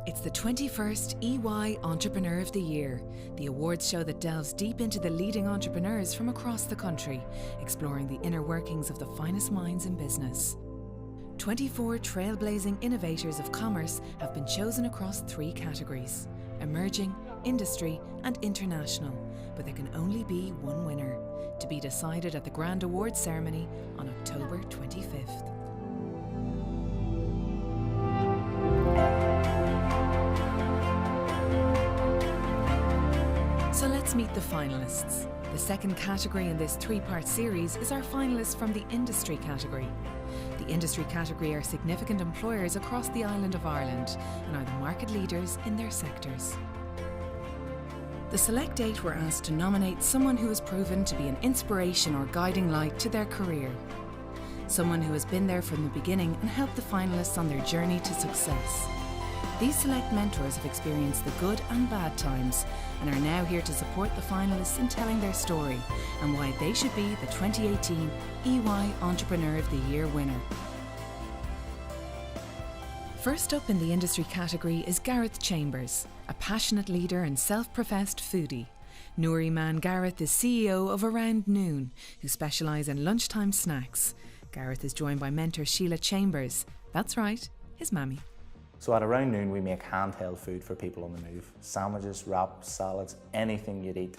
It's the 21st EY Entrepreneur of the Year, the awards show that delves deep into the leading entrepreneurs from across the country, exploring the inner workings of the finest minds in business. 24 trailblazing innovators of commerce have been chosen across 3 categories: emerging, industry and international, but there can only be one winner, to be decided at the Grand Awards ceremony on October 25th. So let's meet the finalists. The second category in this 3-part series is our finalists from the industry category. The industry category are significant employers across the island of Ireland and are the market leaders in their sectors. The Select 8 were asked to nominate someone who has proven to be an inspiration or guiding light to their career. Someone who has been there from the beginning and helped the finalists on their journey to success. These select mentors have experienced the good and bad times and are now here to support the finalists in telling their story and why they should be the 2018 EY Entrepreneur of the Year winner. First up in the industry category is Gareth Chambers, a passionate leader and self-professed foodie. Nouri man Gareth is CEO of Around Noon, who specialise in lunchtime snacks. Gareth is joined by mentor Sheila Chambers. That's right, his mammy. So at Around Noon we make handheld food for people on the move. Sandwiches, wraps, salads, anything you'd eat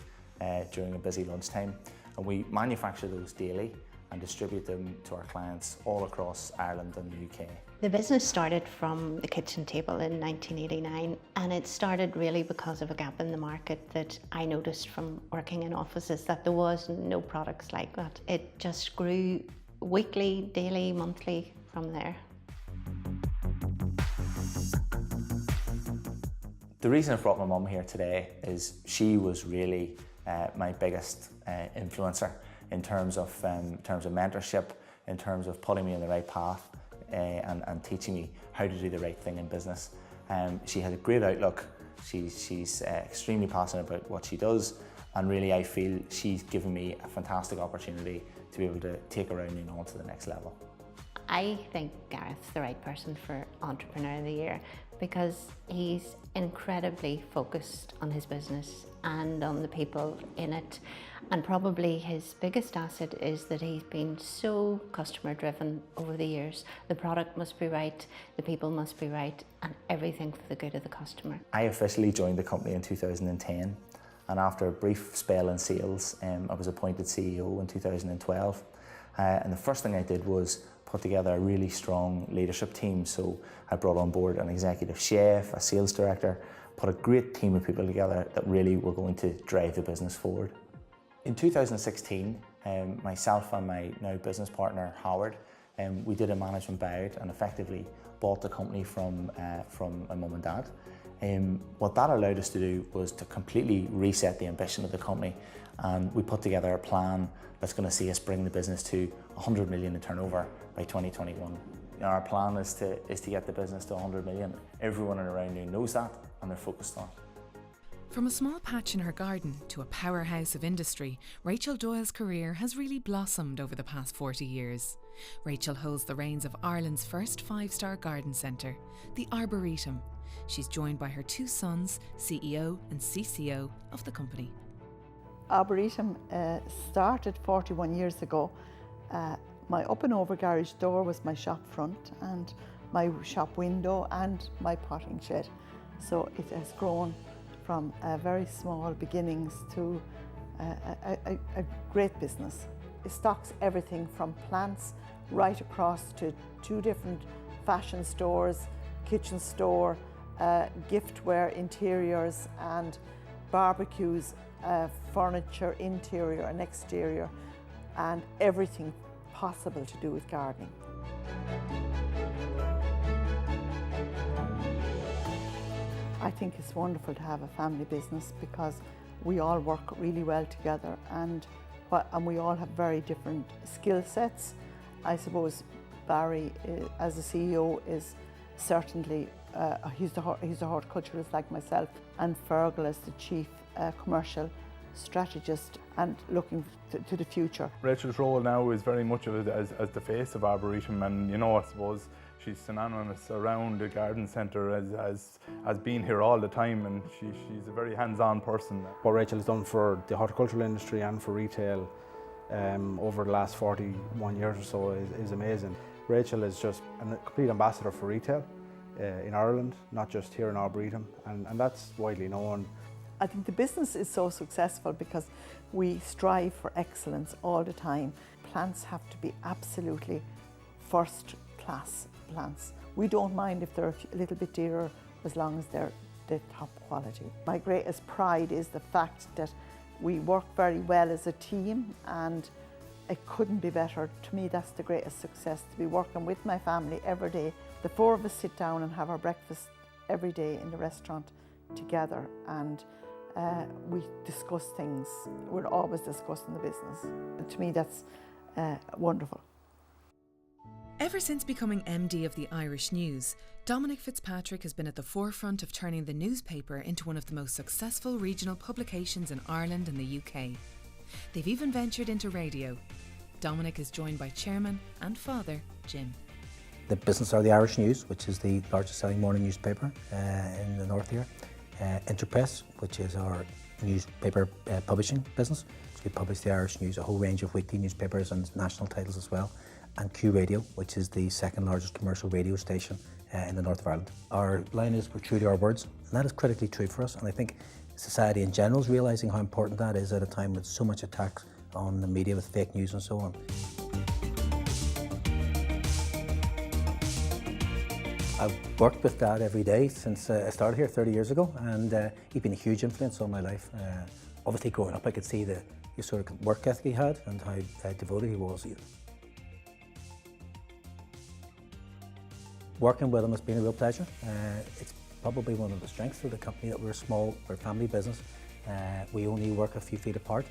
during a busy lunchtime. And we manufacture those daily and distribute them to our clients all across Ireland and the UK. The business started from the kitchen table in 1989, and it started really because of a gap in the market that I noticed from working in offices, that there was no products like that. It just grew weekly, daily, monthly from there. The reason I brought my mum here today is she was really my biggest influencer in terms of mentorship, in terms of putting me in the right path and teaching me how to do the right thing in business. She has a great outlook. She's extremely passionate about what she does, and really I feel she's given me a fantastic opportunity to be able to take Around Noon on to the next level. I think Gareth's the right person for Entrepreneur of the Year because he's incredibly focused on his business and on the people in it. And probably his biggest asset is that he's been so customer driven over the years. The product must be right, the people must be right, and everything for the good of the customer. I officially joined the company in 2010, and after a brief spell in sales, I was appointed CEO in 2012. And the first thing I did was put together a really strong leadership team. So I brought on board an executive chef, a sales director, put a great team of people together that really were going to drive the business forward. In 2016, myself and my now business partner Howard, we did a management buyout and effectively bought the company from my mum and dad. What that allowed us to do was to completely reset the ambition of the company, and we put together a plan that's going to see us bring the business to 100 million in turnover by 2021. Our plan is to get the business to 100 million. Everyone Around Noon knows that and they're focused on it. From a small patch in her garden to a powerhouse of industry, Rachel Doyle's career has really blossomed over the past 40 years. Rachel holds the reins of Ireland's first 5-star garden centre, the Arboretum. She's joined by her 2 sons, CEO and CCO of the company. Arboretum started 41 years ago. My up and over garage door was my shop front and my shop window and my potting shed. So it has grown from very small beginnings to a great business. It stocks everything from plants right across to 2 different fashion stores, kitchen store, giftware, interiors and barbecues, furniture, interior and exterior, and everything possible to do with gardening. I think it's wonderful to have a family business because we all work really well together and we all have very different skill sets. I suppose Barry, as the CEO, is certainly, he's a horticulturalist like myself, and Fergal as the chief commercial strategist and looking to the future. Rachel's role now is very much of it as the face of Arboretum, and I suppose She's synonymous around the garden centre as being here all the time, and she's a very hands-on person. What Rachel has done for the horticultural industry and for retail over the last 41 years or so is amazing. Rachel is just a complete ambassador for retail in Ireland, not just here in Arboretum, and that's widely known. I think the business is so successful because we strive for excellence all the time. Plants have to be absolutely first class plants. We don't mind if they're a little bit dearer as long as they're the top quality. My greatest pride is the fact that we work very well as a team, and it couldn't be better. To me, that's the greatest success, to be working with my family every day. The four of us sit down and have our breakfast every day in the restaurant together, and we discuss things. We're always discussing the business. And to me, that's wonderful. Ever since becoming MD of the Irish News, Dominic Fitzpatrick has been at the forefront of turning the newspaper into one of the most successful regional publications in Ireland and the UK. They've even ventured into radio. Dominic is joined by chairman and father, Jim. The business are the Irish News, which is the largest selling morning newspaper in the north here. Interpress, which is our newspaper publishing business. So we publish the Irish News, a whole range of weekly newspapers and national titles as well. And Q Radio, which is the second largest commercial radio station in the north of Ireland. Our line is, we're true to our words, and that is critically true for us. And I think society in general is realising how important that is at a time with so much attacks on the media with fake news and so on. I've worked with Dad every day since I started here 30 years ago, and he's been a huge influence on my life. Obviously growing up I could see the sort of work ethic he had and how devoted he was. Working with him has been a real pleasure. It's probably one of the strengths of the company that we're small, we're a family business. We only work a few feet apart.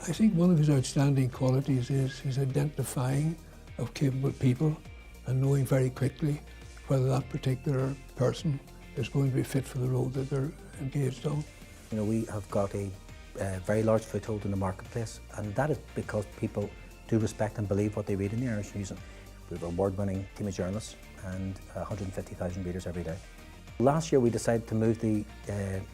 I think one of his outstanding qualities is his identifying of capable people and knowing very quickly whether that particular person is going to be fit for the role that they're engaged on. You know, we have got a very large foothold in the marketplace, and that is because people do respect and believe what they read in the Irish News. We have an award-winning team of journalists and 150,000 readers every day. Last year we decided to move the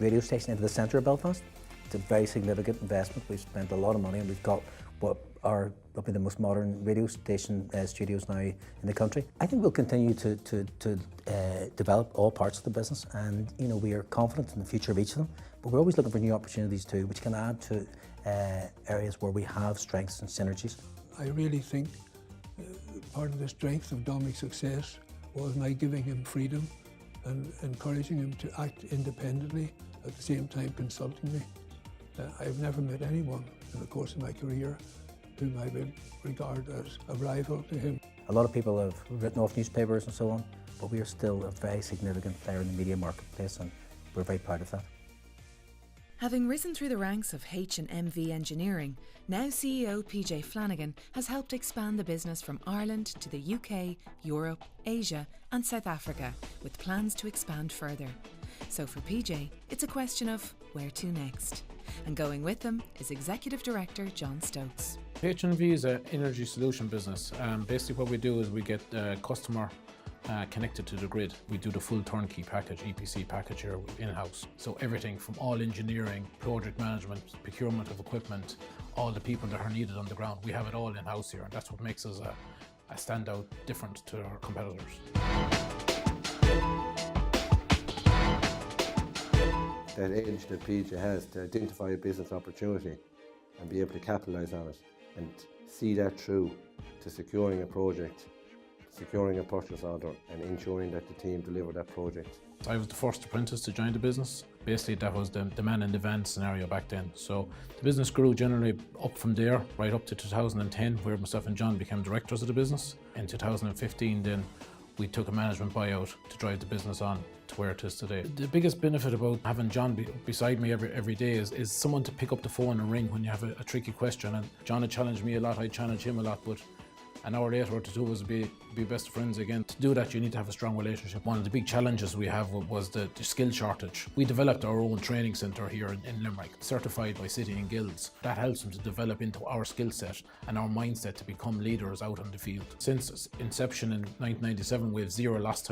radio station into the centre of Belfast. It's a very significant investment. We've spent a lot of money, and we've got what are probably the most modern radio station studios now in the country. I think we'll continue to develop all parts of the business, and you know, we are confident in the future of each of them, but we're always looking for new opportunities too, which can add to areas where we have strengths and synergies. I really think part of the strength of Dominic's success was my giving him freedom and encouraging him to act independently, at the same time consulting me. I've never met anyone in the course of my career whom I would regard as a rival to him. A lot of people have written off newspapers and so on, but we are still a very significant player in the media marketplace, and we're very proud of that. Having risen through the ranks of H&MV Engineering, now CEO PJ Flanagan has helped expand the business from Ireland to the UK, Europe, Asia and South Africa, with plans to expand further. So for PJ, it's a question of where to next. And going with them is Executive Director John Stokes. H&V is an energy solution business. Basically what we do is we get customer connected to the grid. We do the full turnkey package, EPC package here in-house. So everything from all engineering, project management, procurement of equipment, all the people that are needed on the ground, we have it all in-house here, and that's what makes us a standout different to our competitors. That edge that PJ has to identify a business opportunity and be able to capitalise on it and see that through to securing a project, securing a purchase order and ensuring that the team deliver that project. I was the first apprentice to join the business. Basically that was the man in the van scenario back then. So the business grew generally up from there right up to 2010, where myself and John became directors of the business. In 2015 then we took a management buyout to drive the business on to where it is today. The biggest benefit about having John beside me every day is someone to pick up the phone and ring when you have a tricky question. And John had challenged me a lot, I challenged him a lot, but An hour later, what to do was be best friends again. To do that, you need to have a strong relationship. One of the big challenges we have was the skill shortage. We developed our own training centre here in Limerick, certified by City and Guilds. That helps them to develop into our skill set and our mindset to become leaders out on the field. Since inception in 1997, we have 0 lost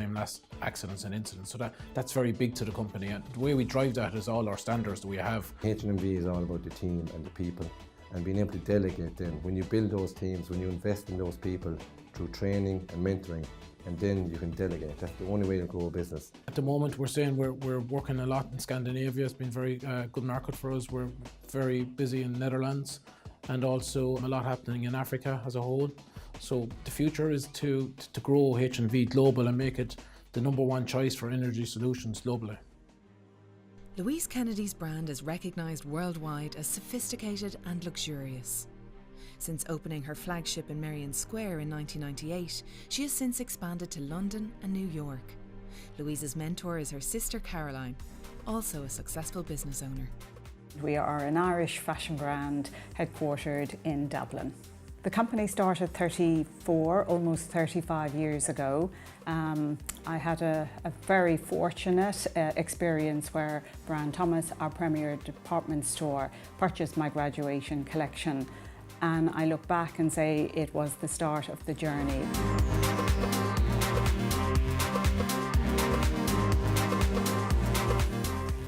accidents and incidents. So that's very big to the company. And the way we drive that is all our standards that we have. H&MV is all about the team and the people, and being able to delegate then. When you build those teams, when you invest in those people through training and mentoring, and then you can delegate. That's the only way to grow a business. At the moment, we're saying we're working a lot in Scandinavia. It's been a very good market for us. We're very busy in Netherlands, and also a lot happening in Africa as a whole. So the future is to grow H&V global and make it the #1 choice for energy solutions globally. Louise Kennedy's brand is recognised worldwide as sophisticated and luxurious. Since opening her flagship in Merrion Square in 1998, she has since expanded to London and New York. Louise's mentor is her sister Caroline, also a successful business owner. We are an Irish fashion brand headquartered in Dublin. The company started almost 35 years ago. I had a very fortunate experience where Brian Thomas, our premier department store, purchased my graduation collection. And I look back and say it was the start of the journey.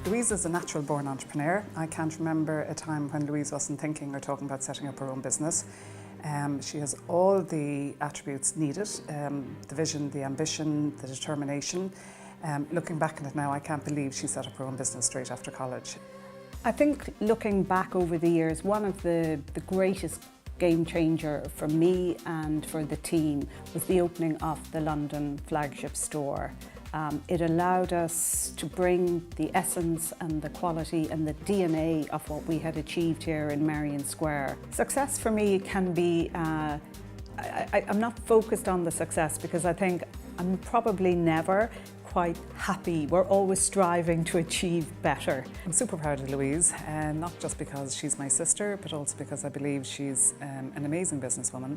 Louise is a natural born entrepreneur. I can't remember a time when Louise wasn't thinking or talking about setting up her own business. She has all the attributes needed, the vision, the ambition, the determination. Looking back on it now, I can't believe she set up her own business straight after college. I think looking back over the years, one of the greatest game changer for me and for the team was the opening of the London flagship store. It allowed us to bring the essence and the quality and the DNA of what we had achieved here in Merrion Square. Success for me can be, I'm not focused on the success because I think I'm probably never quite happy. We're always striving to achieve better. I'm super proud of Louise, not just because she's my sister, but also because I believe she's an amazing businesswoman,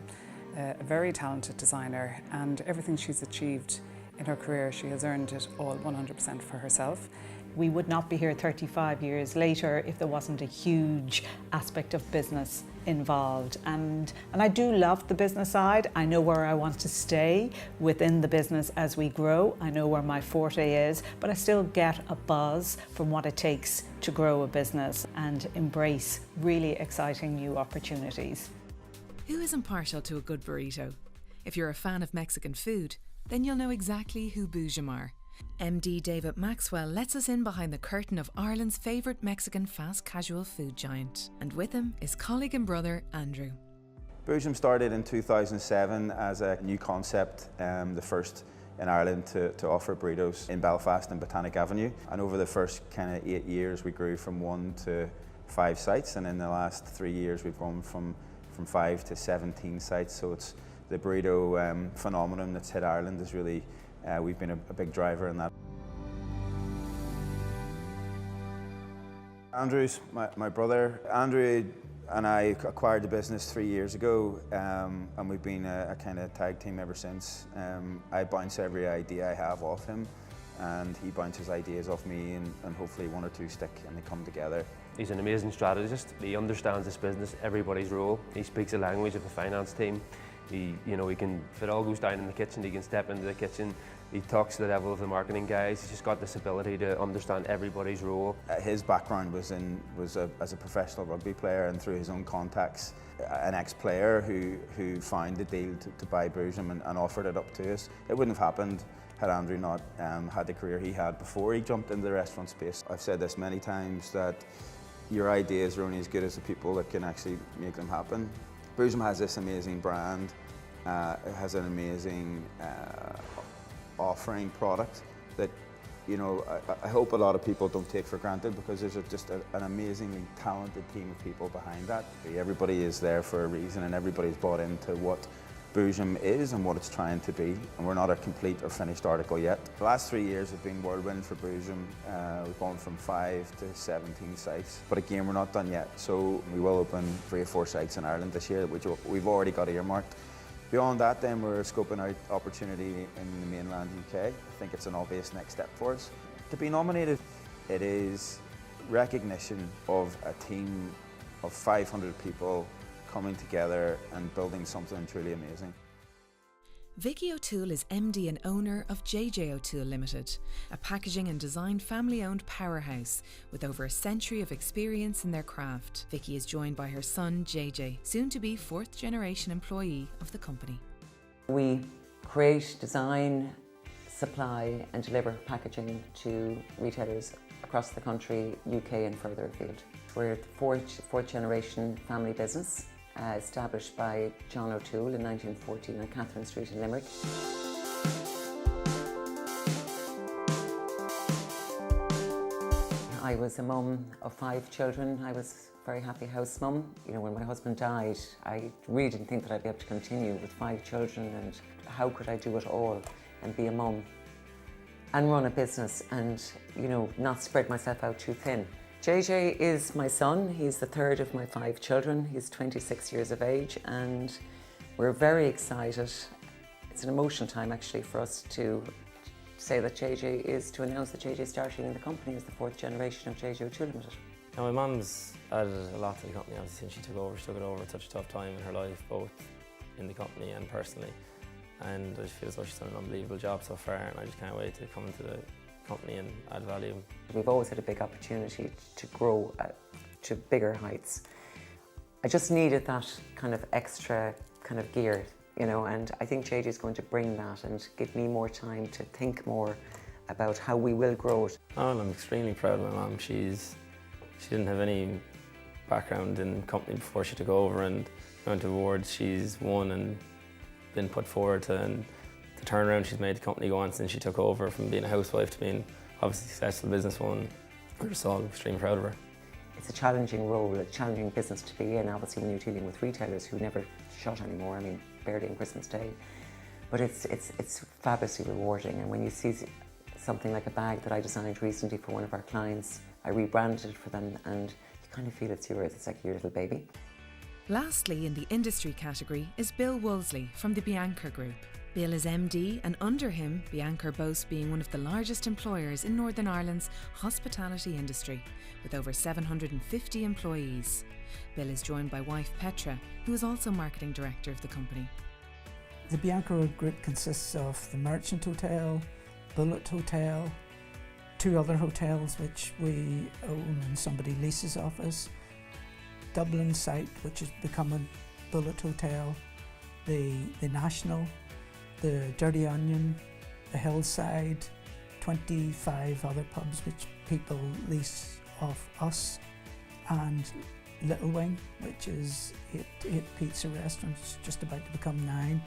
a very talented designer, and everything she's achieved in her career, she has earned it all 100% for herself. We would not be here 35 years later if there wasn't a huge aspect of business involved. And I do love the business side. I know where I want to stay within the business as we grow. I know where my forte is, but I still get a buzz from what it takes to grow a business and embrace really exciting new opportunities. Who isn't partial to a good burrito? If you're a fan of Mexican food, then you'll know exactly who Boojum are. MD David Maxwell lets us in behind the curtain of Ireland's favourite Mexican fast casual food giant. And with him is colleague and brother Andrew. Boojum started in 2007 as a new concept, the first in Ireland to offer burritos in Belfast and Botanic Avenue. And over the first kind of 8 years we grew from 1 to 5 sites, and in the last 3 years we've grown from 5 to 17 sites. So it's the burrito phenomenon that's hit Ireland is really, we've been a big driver in that. Andrew's my brother. Andrew and I acquired the business 3 years ago, and we've been a kind of tag team ever since. I bounce every idea I have off him, and he bounces ideas off me, and hopefully 1 or 2 stick and they come together. He's an amazing strategist. He understands this business, everybody's role. He speaks the language of the finance team. He can, if it all goes down in the kitchen, he can step into the kitchen. He talks to the level of the marketing guys. He's just got this ability to understand everybody's role. His background was as a professional rugby player, and through his own contacts, an ex-player who found the deal to buy Boojum and offered it up to us. It wouldn't have happened had Andrew not had the career he had before he jumped into the restaurant space. I've said this many times, that your ideas are only as good as the people that can actually make them happen. Boojum has this amazing brand. It has an amazing offering product that, you know, I hope a lot of people don't take for granted, because there's just an amazingly talented team of people behind that. Everybody is there for a reason, and everybody's bought into what Boojum is and what it's trying to be, and we're not a complete or finished article yet. The last 3 years have been whirlwind for Boojum. We've gone from 5 to 17 sites, but again, we're not done yet. So we will open 3 or 4 sites in Ireland this year, which we've already got earmarked. Beyond that, then we're scoping out opportunity in the mainland UK. I think it's an obvious next step for us. To be nominated, it is recognition of a team of 500 people coming together and building something truly amazing. Vicki OToole is MD and owner of JJ OToole Limited, a packaging and design family-owned powerhouse with over a century of experience in their craft. Vicki is joined by her son JJ, soon to be fourth-generation employee of the company. We create, design, supply and deliver packaging to retailers across the country, UK and further afield. We're the fourth-generation family business. Established by John OToole in 1914 on Catherine Street in Limerick. I was a mum of 5 children. I was a very happy house mum. You know, when my husband died, I really didn't think that I'd be able to continue with 5 children, and how could I do it all and be a mum and run a business and, you know, not spread myself out too thin. JJ is my son. He's the third of my 5 children. He's 26 years of age, and we're very excited. It's an emotional time actually for us to say that to announce that JJ is starting in the company as the 4th generation of JJ OToole Limited. Now, my mum's added a lot to the company obviously since she took over. She took it over at such a tough time in her life, both in the company and personally. And I just feel as though she's done an unbelievable job so far, and I just can't wait to come into the company and add value. We've always had a big opportunity to grow to bigger heights. I just needed that kind of extra kind of gear, you know, and I think JJ is going to bring that and give me more time to think more about how we will grow it. Oh, and I'm extremely proud of my mum. She didn't have any background in the company before she took over, and the amount of awards she's won and been put forward to, and the turnaround she's made the company go on since she took over from being a housewife to being obviously a successful businesswoman. We're just all extremely proud of her. It's a challenging role, a challenging business to be in, obviously when you're dealing with retailers who never shut anymore, I mean barely on Christmas Day. But it's fabulously rewarding, and when you see something like a bag that I designed recently for one of our clients, I rebranded it for them, and you kind of feel it's yours, it's like your little baby. Lastly, in the industry category is Bill Woolsley from the Bianca Group. Bill is MD, and under him, Bianca boasts being one of the largest employers in Northern Ireland's hospitality industry, with over 750 employees. Bill is joined by wife Petra, who is also marketing director of the company. The Bianca Group consists of the Merchant Hotel, Bullet Hotel, 2 other hotels which we own and somebody leases off us, Dublin site which has become a Bullet Hotel, the National, the Dirty Onion, the Hillside, 25 other pubs which people lease off us, and Little Wing, which is 8 pizza restaurants, just about to become 9.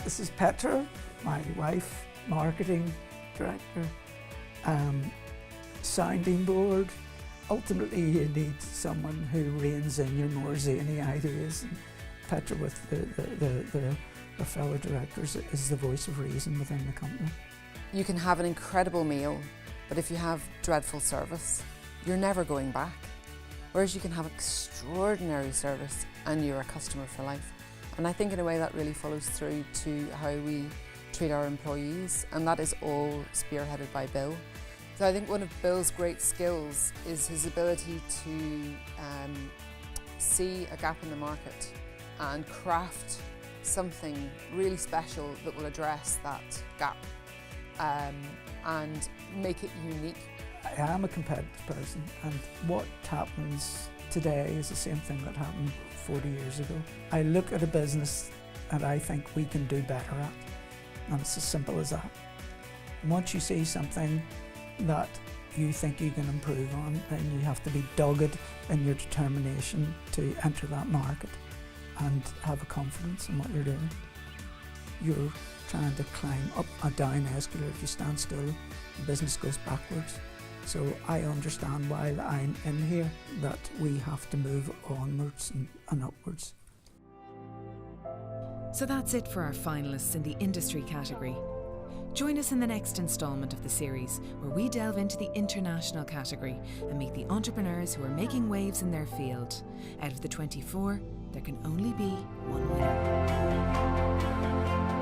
This is Petra, my wife, marketing director, sounding board. Ultimately, you need someone who reins in your more zany ideas. And Petra, with the fellow directors, is the voice of reason within the company. You can have an incredible meal, but if you have dreadful service, you're never going back. Whereas you can have extraordinary service and you're a customer for life. And I think in a way that really follows through to how we treat our employees, and that is all spearheaded by Bill. So I think one of Bill's great skills is his ability to see a gap in the market and craft something really special that will address that gap and make it unique. I am a competitive person, and what happens today is the same thing that happened 40 years ago. I look at a business and I think we can do better at, and it's as simple as that. Once you see something that you think you can improve on, then you have to be dogged in your determination to enter that market and have a confidence in what you're doing. You're trying to climb up a down escalator. If you stand still, the business goes backwards. So I understand while I'm in here that we have to move onwards and upwards. So that's it for our finalists in the industry category. Join us in the next instalment of the series, where we delve into the international category and meet the entrepreneurs who are making waves in their field. Out of the 24, there can only be one winner.